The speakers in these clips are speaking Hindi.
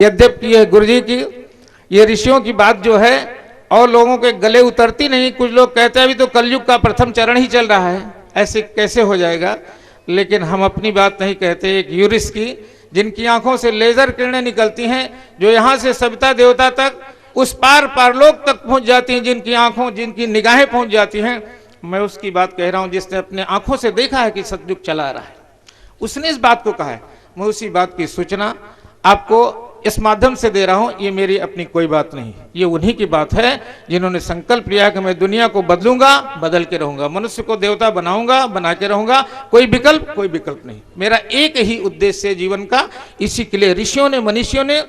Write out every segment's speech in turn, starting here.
यद्यपि यह गुरु जी की, ये ऋषियों की बात जो है और लोगों के गले उतरती नहीं। कुछ लोग कहते हैं अभी तो कलयुग का प्रथम चरण ही चल रहा है, ऐसे कैसे हो जाएगा। लेकिन हम अपनी बात नहीं कहते। एक यूरिस्ट की, जिनकी आंखों से लेजर किरणें निकलती हैं, जो यहाँ से सविता देवता तक, उस पार पारलोक तक पहुँच जाती हैं, जिनकी आंखों, जिनकी निगाहें पहुँच जाती हैं, मैं उसकी बात कह रहा हूँ जिसने अपने आंखों से देखा है कि सतयुग चला रहा है, उसने इस बात को कहा है। मैं उसी बात की सूचना आपको इस माध्यम से दे रहा हूं। ये मेरी अपनी कोई बात नहीं, ये उन्हीं की बात है जिन्होंने संकल्प लिया कि मैं दुनिया को बदलूंगा, बदल के रहूंगा, मनुष्य को देवता बनाऊंगा, बना के रहूंगा। कोई विकल्प नहीं। मेरा एक ही उद्देश्य है जीवन का। इसी के लिए ऋषियों ने, मनीषियों ने,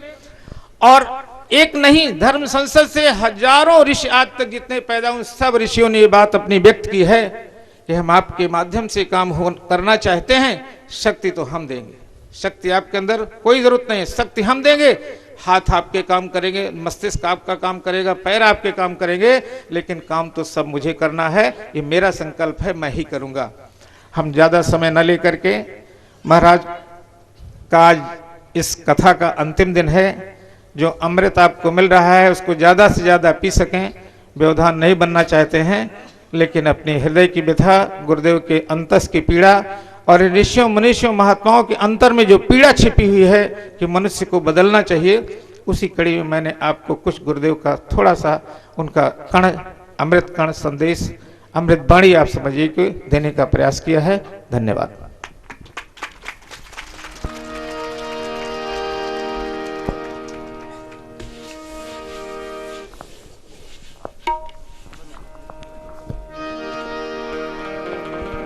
और एक नहीं, धर्म संसद से हजारों ऋषि आज तक जितने पैदा हुए, सब ऋषियों ने ये बात अपनी व्यक्त की है कि हम आपके माध्यम से काम करना चाहते हैं। शक्ति तो हम देंगे, शक्ति आपके अंदर कोई जरूरत नहीं है, शक्ति हम देंगे। हाथ आपके काम करेंगे, मस्तिष्क आपका काम करेगा, पैर आपके काम करेंगे, लेकिन काम तो सब मुझे करना है। ये मेरा संकल्प है, मैं ही करूंगा। हम ज्यादा समय न लेकर के, महाराज का आज इस कथा का अंतिम दिन है। जो अमृत आपको मिल रहा है उसको ज्यादा से ज्यादा पी सकें। व्यवधान नहीं बनना चाहते हैं, लेकिन अपने हृदय की व्यथा, गुरुदेव के अंतस की पीड़ा और ऋषियों, मनीषियों, महात्माओं के अंतर में जो पीड़ा छिपी हुई है कि मनुष्य को बदलना चाहिए, उसी कड़ी में मैंने आपको कुछ गुरुदेव का थोड़ा सा उनका कण, अमृत कण संदेश, अमृत वाणी आप समझिए कि देने का प्रयास किया है। धन्यवाद।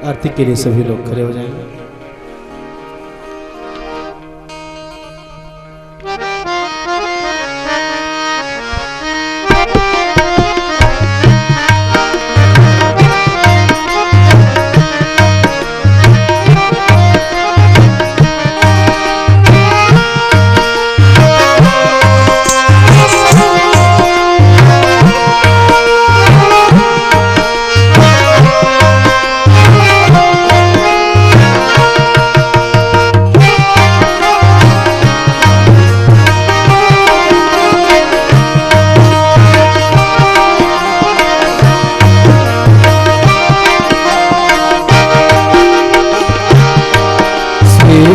आरती के लिए सभी लोग खड़े हो जाएंगे।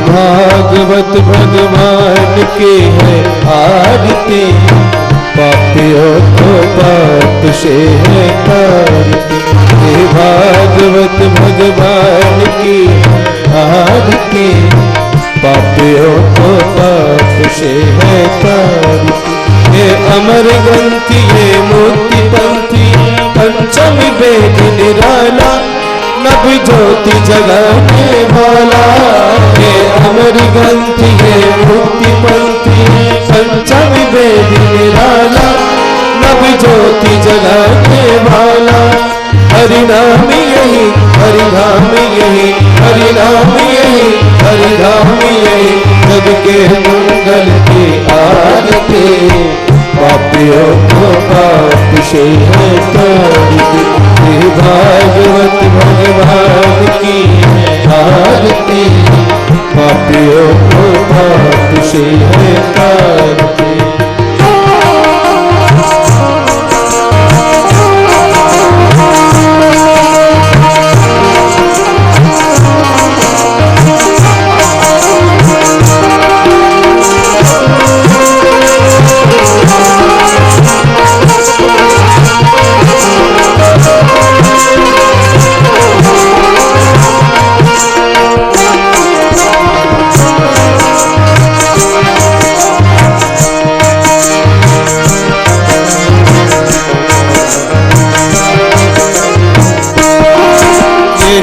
भागवत भगवान के है आरती, पापियों को पाप से है तारती। हे भागवत भगवान की आरती, पापियों को पाप से है तारती। ये अमर ग्रंथि, ये मुक्ति पंथी, पंचम वेद निराला, नभ ज्योति जगाने वाला। ये अमर ग्रंथि, ये मुक्ति पंथी, पंचम वेद निराला, नभ ज्योति जगाने वाला। हरिनाम यही, हरिधाम यही, हरिनाम यही, हरिधाम यही, जग के मंगल की आरती। पापियों को पाप से है तारती। भागवत भगवान की आरती, पापियों को पाप से है तारती।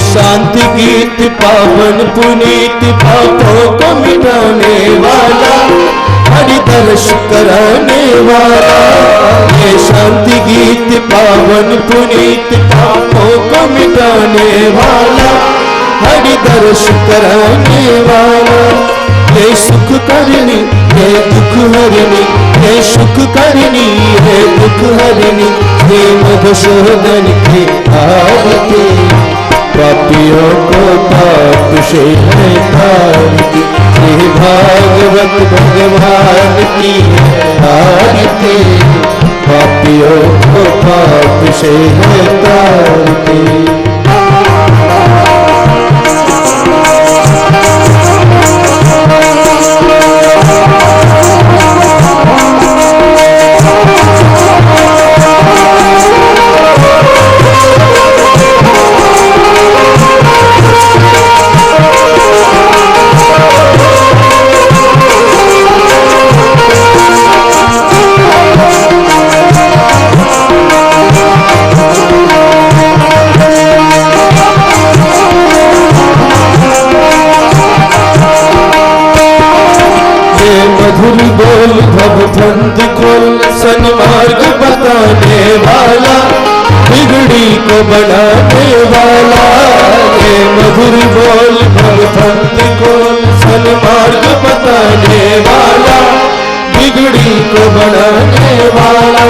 शांति गीत पावन पुनीत, पापों को मिटाने वाला, हरि दर्श कराने वाला। ये शांति गीत पावन पुनीत, पापों को मिटाने वाला, हरि दर्श कराने वाला। ये सुख करनी, ये दुख हरनी, ये सुख करनी, ये दुख हरनी, ये मधुसूदन की आरती। पापियों को पाप से है तारती। ये भागवत भगवान की आरती, पापियों को पाप से है तारती। मधुर बोल भवबंध खोल, सन्मार्ग बताने वाला, बिगड़ी को बनाने वाला। ये मधुर बोल भवबंध खोल, सन्मार्ग बताने वाला, बिगड़ी को बनाने वाला।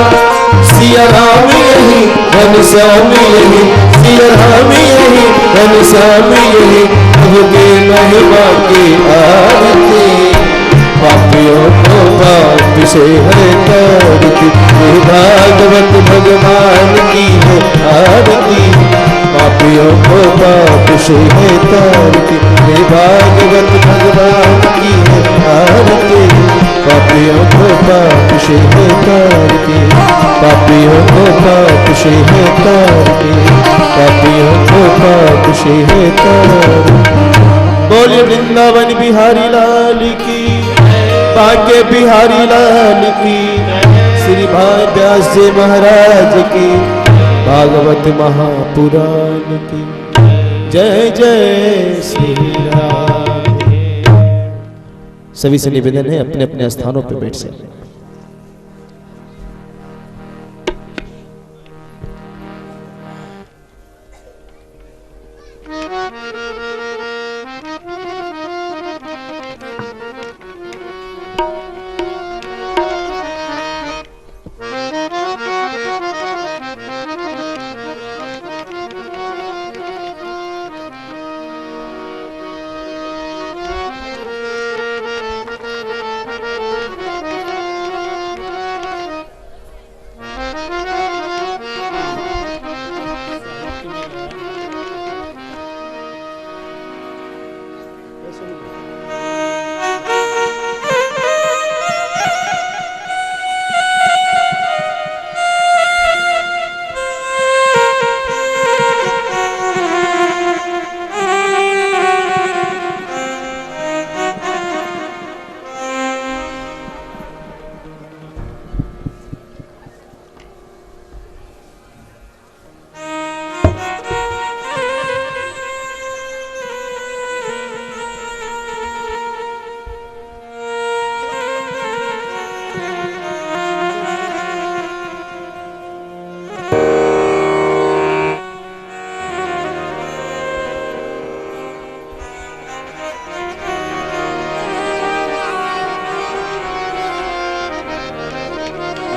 सिया राम यही घनश्याम यही, सिया राम यही घनश्याम यही, प्रभुके महिमा की आरती, पापियों को पाप से है तारती। ये भागवत भगवान की है आरती, पापियों को पाप से है तारती। ये भागवत भगवान की है आरती, पापियों को पाप से है तारती, पापियों को पाप से है तारती, पापियों को पाप से है तारती। बोलिए वृंदावन बिहारी लाल की, बांके बिहारी लाल की, श्री भाई व्यास जी महाराज की, भागवत महापुराण की। जय जय श्री राम। सभी से निवेदन है अपने अपने स्थानों पर बैठ सकते।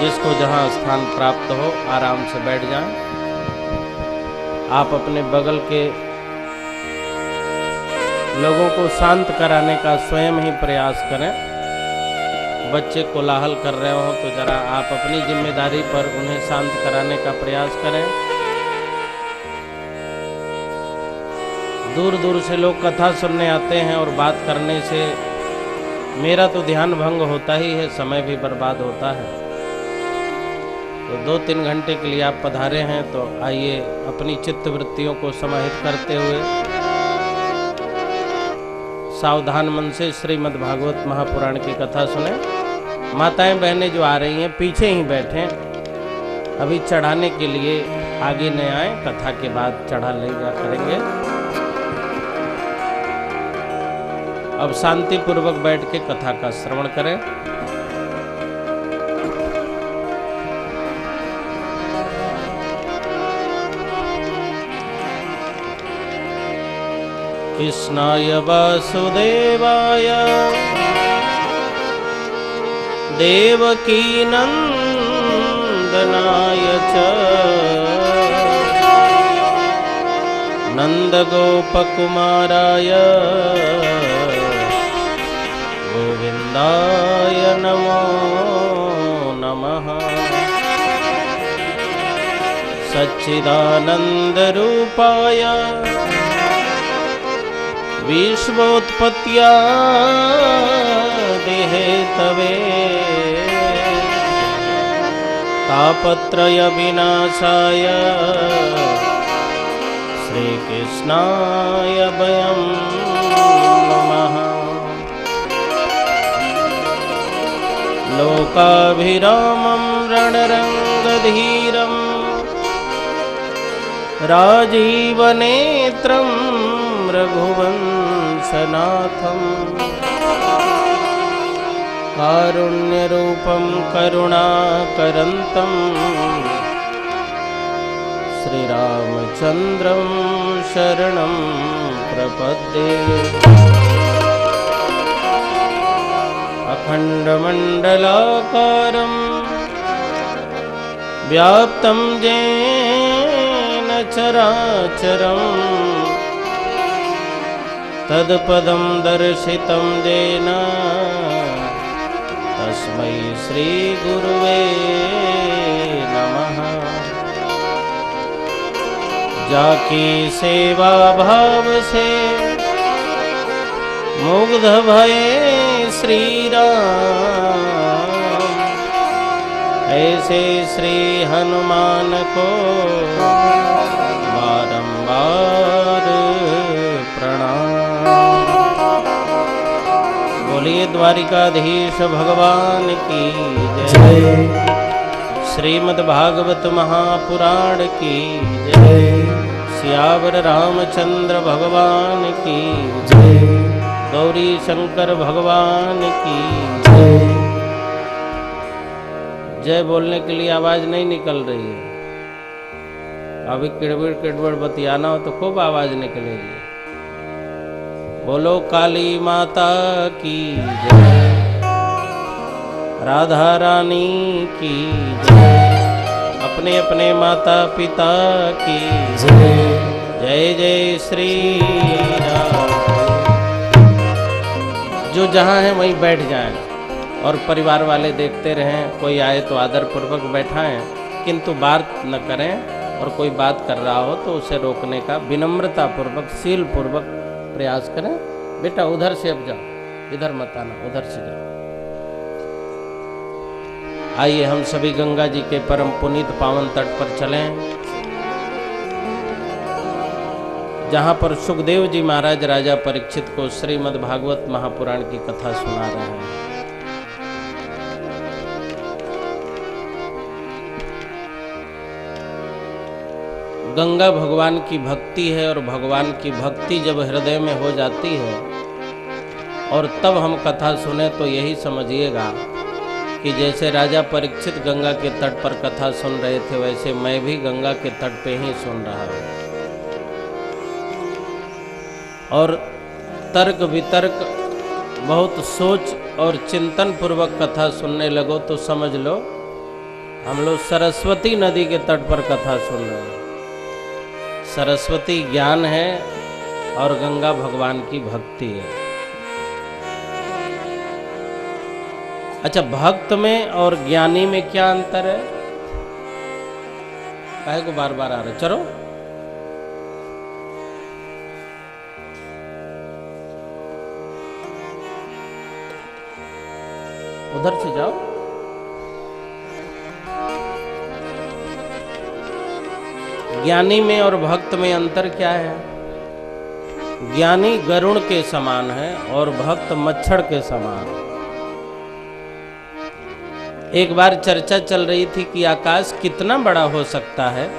जिसको जहाँ स्थान प्राप्त हो आराम से बैठ जाएं। आप अपने बगल के लोगों को शांत कराने का स्वयं ही प्रयास करें। बच्चे कोलाहल कर रहे हो तो जरा आप अपनी जिम्मेदारी पर उन्हें शांत कराने का प्रयास करें। दूर दूर से लोग कथा सुनने आते हैं और बात करने से मेरा तो ध्यान भंग होता ही है, समय भी बर्बाद होता है। तो 2-3 घंटे के लिए आप पधारे हैं तो आइए अपनी चित्त वृत्तियों को समाहित करते हुए सावधान मन से श्रीमद् भागवत महापुराण की कथा सुने। माताएं बहनें जो आ रही हैं पीछे ही बैठें, अभी चढ़ाने के लिए आगे न आए, कथा के बाद चढ़ा लेगा करेंगे। अब शांति पूर्वक बैठ के कथा का श्रवण करें। कृष्णाय वासुदेवाय देवकी नंदनाय च नंदगोपकुमाराय गोविन्दाय नमो नमः। सच्चिदानन्दरूपाय विश्वोत्पत्त्यादिहेतवे तापत्रयविनाशाय श्रीकृष्णाय वयं नमः। लोकाभिरामं रणरङ्गधीरं राजीवनेत्रं रघुवंशनाथं कारुण्यरूपं करुणाकरन्तं श्रीरामचन्द्रं शरणं प्रपद्ये। अखण्डमण्डलाकारं व्याप्तं येन चराचरं तत्पदं दर्शितं येन तस्मै श्रीगुरुवे नमः। जाकी सेवा भाव से मुग्ध भये श्री राम, ऐसे श्री हनुमान को बारंबार प्रणाम। बोलिए द्वारिकाधीश भगवान की जय। श्रीमद्भागवत महापुराण की जय। सियावर रामचंद्र भगवान की जय। गौरी शंकर भगवान की जय। जय बोलने के लिए आवाज नहीं निकल रही है। अभी किड़बिड़ किड़बिड़ बतियाना हो तो खूब आवाज निकलेगी। बोलो काली माता की जय। राधा रानी की जय। अपने अपने माता पिता की जय। जय जय श्री राम। जो जहाँ है वहीं बैठ जाएं और परिवार वाले देखते रहें। कोई आए तो आदर पूर्वक बैठाएं, किंतु बात न करें, और कोई बात कर रहा हो तो उसे रोकने का विनम्रता पूर्वक शील पूर्वक प्रयास करें। बेटा उधर से अब जाओ, इधर मत आना, उधर से जाओ। आइए हम सभी गंगा जी के परम पुनीत पावन तट पर चलें, जहाँ पर सुखदेव जी महाराज राजा परीक्षित को श्रीमद् भागवत महापुराण की कथा सुना रहे हैं। गंगा भगवान की भक्ति है, और भगवान की भक्ति जब हृदय में हो जाती है और तब हम कथा सुने तो यही समझिएगा कि जैसे राजा परीक्षित गंगा के तट पर कथा सुन रहे थे, वैसे मैं भी गंगा के तट पे ही सुन रहा हूँ। और तर्क वितर्क बहुत सोच और चिंतन पूर्वक कथा सुनने लगो तो समझ लो हम लोग सरस्वती नदी के तट पर कथा सुन रहे हैं। सरस्वती ज्ञान है और गंगा भगवान की भक्ति है। अच्छा, भक्त में और ज्ञानी में क्या अंतर है? काहे को बार बार आ रहे? चलो उधर से जाओ। ज्ञानी में और भक्त में अंतर क्या है? ज्ञानी गरुड़ के समान है और भक्त मच्छर के समान। एक बार चर्चा चल रही थी कि आकाश कितना बड़ा हो सकता है।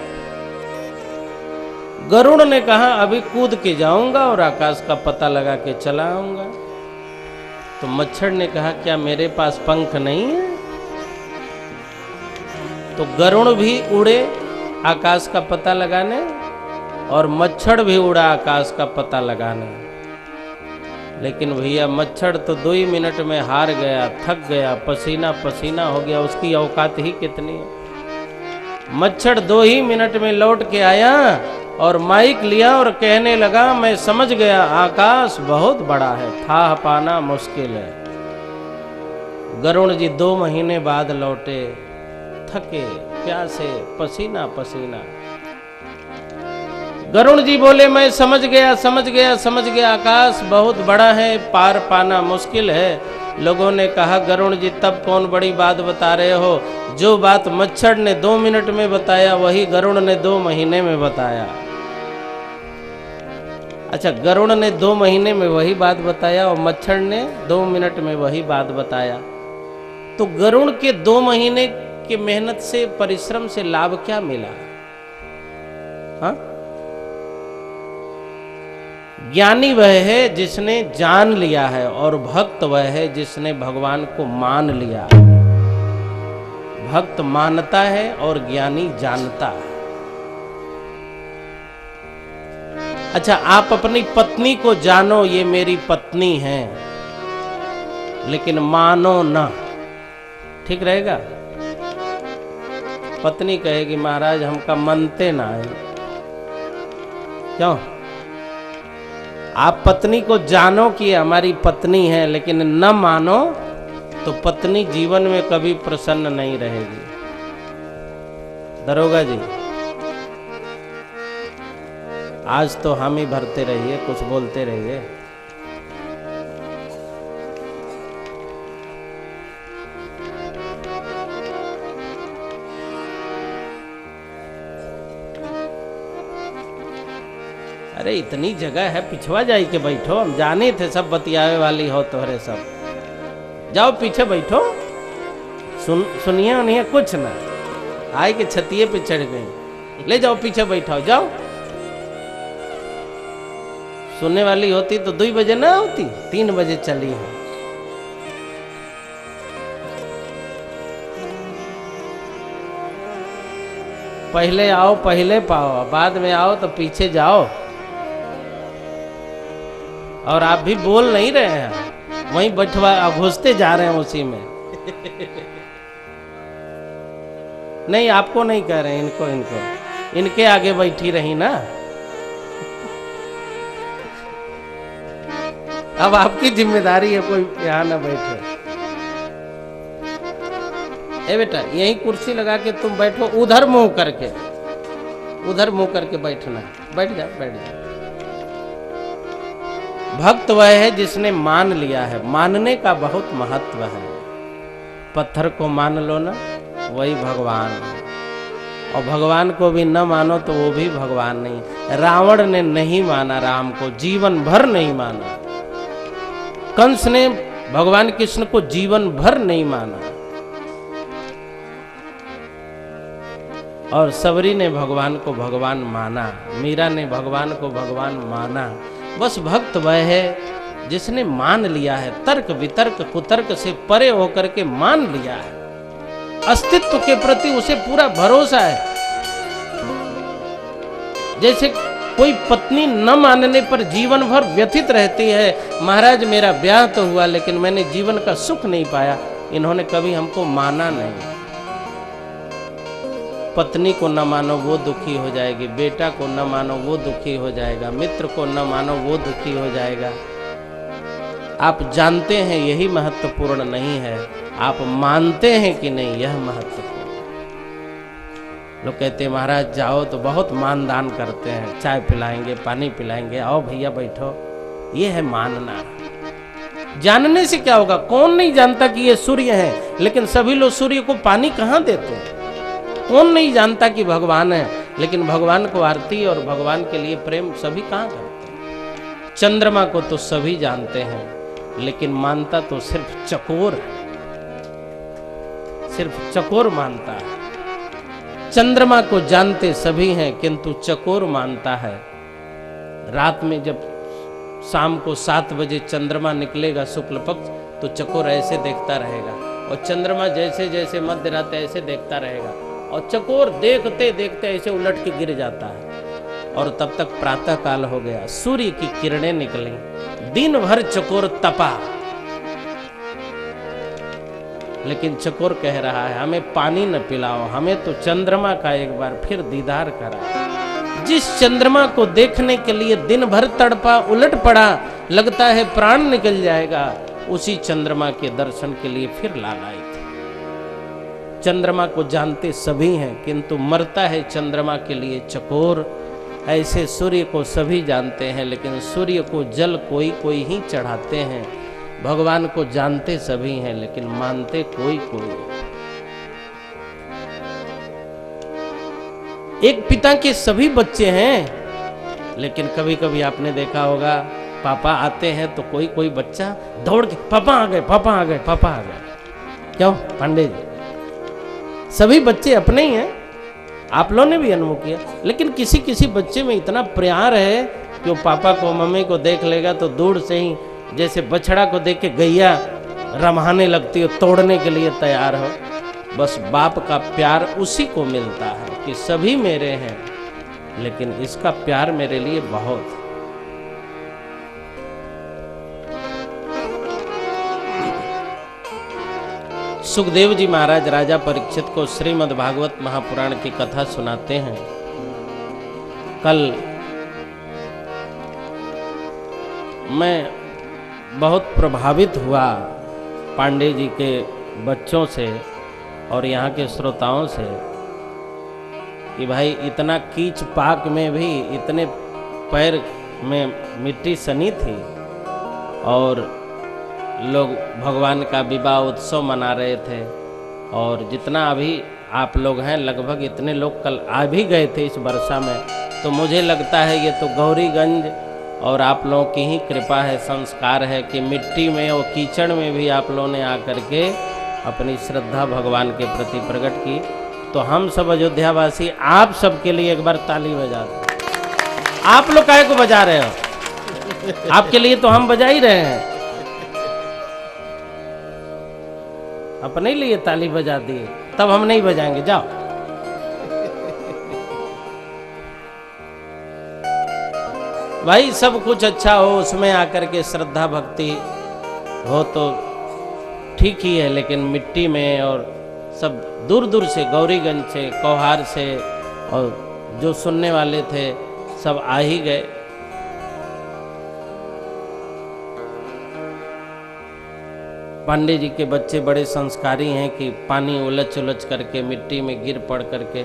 गरुड़ ने कहा अभी कूद के जाऊंगा और आकाश का पता लगा के चला आऊंगा। तो मच्छर ने कहा क्या मेरे पास पंख नहीं है? तो गरुड़ भी उड़े आकाश का पता लगाने और मच्छर भी उड़ा आकाश का पता लगाने। लेकिन भैया मच्छर तो 2 ही मिनट में हार गया, थक गया, पसीना पसीना हो गया। उसकी औकात ही कितनी है। मच्छर 2 ही मिनट में लौट के आया और माइक लिया और कहने लगा मैं समझ गया आकाश बहुत बड़ा है, था पाना मुश्किल है। गरुण जी 2 महीने बाद लौटे, थके प्यासे, पसीना पसीना। गरुण जी बोले, मैं समझ गया, आकाश बहुत बड़ा है, पार पाना मुश्किल है। लोगों ने कहा, गरुण जी तब कौन बड़ी बात बता रहे हो? जो बात मच्छर ने 2 मिनट में बताया, वही गरुण ने 2 महीने में बताया। अच्छा, गरुण ने 2 महीने में वही बात बताया और मच्छर ने 2 मिनट में वही बात बताया। तो गरुण के 2 महीने की मेहनत से, परिश्रम से लाभ क्या मिला? हाँ, ज्ञानी वह है जिसने जान लिया है और भक्त वह है जिसने भगवान को मान लिया। भक्त मानता है और ज्ञानी जानता है। अच्छा, आप अपनी पत्नी को जानो, ये मेरी पत्नी है, लेकिन मानो ना, ठीक रहेगा? पत्नी कहेगी, महाराज हमका मनते ना है। क्यों? आप पत्नी को जानो कि हमारी पत्नी है, लेकिन न मानो तो पत्नी जीवन में कभी प्रसन्न नहीं रहेगी। दरोगा जी, आज तो हम ही भरते रहिए, कुछ बोलते रहिए। अरे इतनी जगह है, पिछवा जाई के बैठो, हम जाने थे सब बतियावे वाली हो तोहरे सब। जाओ पीछे बैठो, सुनिए उन्हें कुछ ना, आए के छतिये पे चढ़ गई। ले जाओ पीछे बैठाओ, जाओ। सुनने वाली होती तो 2 बजे ना होती, 3 बजे चली है। पहले आओ पहले पाओ, बाद में आओ तो पीछे जाओ। और आप भी बोल नहीं रहे हैं, वहीं बैठवा घुसते जा रहे हैं उसी में। नहीं, आपको नहीं कह रहे, इनको इनके आगे बैठी रही ना। अब आपकी जिम्मेदारी है, कोई यहाँ ना बैठे। ए बेटा, यही कुर्सी लगा के तुम बैठो, उधर मुंह करके, उधर मुंह करके बैठना। बैठ जा, बैठ जा। भक्त वह है जिसने मान लिया है। मानने का बहुत महत्व है। पत्थर को मान लो ना, वही भगवान है। और भगवान को भी न मानो तो वो भी भगवान नहीं। रावण ने नहीं माना राम को, जीवन भर नहीं माना। कंस ने भगवान कृष्ण को जीवन भर नहीं माना। और सबरी ने भगवान को भगवान माना, मीरा ने भगवान को भगवान माना। बस भक्त वह है जिसने मान लिया है, तर्क वितर्क कुतर्क से परे होकर के मान लिया है। अस्तित्व के प्रति उसे पूरा भरोसा है। जैसे कोई पत्नी न मानने पर जीवन भर व्यथित रहती है, महाराज मेरा ब्याह तो हुआ लेकिन मैंने जीवन का सुख नहीं पाया, इन्होंने कभी हमको माना नहीं। पत्नी को न मानो वो दुखी हो जाएगी, बेटा को न मानो वो दुखी हो जाएगा, मित्र को न मानो वो दुखी हो जाएगा। आप जानते हैं यही महत्वपूर्ण नहीं है, आप मानते हैं कि नहीं यह महत्वपूर्ण। लोग कहते हैं महाराज जाओ तो बहुत मान दान करते हैं, चाय पिलाएंगे, पानी पिलाएंगे, आओ भैया बैठो। ये है मानना। जानने से क्या होगा? कौन नहीं जानता कि ये सूर्य है, लेकिन सभी लोग सूर्य को पानी कहाँ देते हैं। कौन नहीं जानता कि भगवान है, लेकिन भगवान को आरती और भगवान के लिए प्रेम सभी कहाँ करते हैं। चंद्रमा को तो सभी जानते हैं, लेकिन मानता तो सिर्फ चकोर है, सिर्फ चकोर मानता है। चंद्रमा को जानते सभी हैं, किंतु चकोर मानता है। रात में जब शाम को 7 बजे चंद्रमा निकलेगा शुक्ल पक्ष, तो चकोर ऐसे देखता रहेगा, और चंद्रमा जैसे जैसे मध्य रात ऐसे देखता रहेगा, और चकोर देखते देखते ऐसे उलट के गिर जाता है। और तब तक प्रातः काल हो गया, सूर्य की किरणें निकली, दिन भर चकोर तपा, लेकिन चकोर कह रहा है हमें पानी न पिलाओ, हमें तो चंद्रमा का एक बार फिर दीदार करा। जिस चंद्रमा को देखने के लिए दिन भर तड़पा, उलट पड़ा, लगता है प्राण निकल जाएगा, उसी चंद्रमा के दर्शन के लिए फिर लाल आए थे। चंद्रमा को जानते सभी हैं, किंतु मरता है चंद्रमा के लिए चकोर। ऐसे सूर्य को सभी जानते हैं, लेकिन सूर्य को जल कोई कोई ही चढ़ाते हैं। भगवान को जानते सभी हैं, लेकिन मानते कोई कोई। एक पिता के सभी बच्चे हैं, लेकिन कभी कभी आपने देखा होगा पापा आते हैं तो कोई कोई बच्चा दौड़ के पापा आ गए, पापा आ गए, पापा आ गए। क्यों पांडे जी? सभी बच्चे अपने ही हैं, आप लोगों ने भी अनुभव किया। लेकिन किसी किसी बच्चे में इतना प्यार है कि वो पापा को मम्मी को देख लेगा तो दूर से ही, जैसे बछड़ा को देख के गैया रमाने लगती हो, तोड़ने के लिए तैयार हो। बस बाप का प्यार उसी को मिलता है कि सभी मेरे हैं, लेकिन इसका प्यार मेरे लिए बहुत। सुखदेव जी महाराज राजा परीक्षित को श्रीमद् भागवत महापुराण की कथा सुनाते हैं। कल मैं बहुत प्रभावित हुआ पांडे जी के बच्चों से और यहाँ के श्रोताओं से कि भाई इतना कीच पाक में भी इतने पैर में मिट्टी सनी थी और लोग भगवान का विवाह उत्सव मना रहे थे। और जितना अभी आप लोग हैं लगभग इतने लोग कल आ भी गए थे इस वर्षा में। तो मुझे लगता है ये तो गौरीगंज और आप लोगों की ही कृपा है, संस्कार है कि मिट्टी में और कीचड़ में भी आप लोगों ने आकर के अपनी श्रद्धा भगवान के प्रति प्रकट की। तो हम सब अयोध्यावासी आप सबके लिए एक बार ताली बजा दें। आप लोग काहे को बजा रहे हो? आपके लिए तो हम बजा ही रहे हैं। अपने लिए ताली बजा दिए, तब हम नहीं बजाएंगे। जाओ। भाई सब कुछ अच्छा हो, उसमें आकर के श्रद्धा भक्ति हो तो ठीक ही है, लेकिन मिट्टी में और सब दूर दूर से, गौरीगंज से, कौहार से, और जो सुनने वाले थे सब आ ही गए। पांडे जी के बच्चे बड़े संस्कारी हैं कि पानी उलच उलच करके मिट्टी में गिर पड़ करके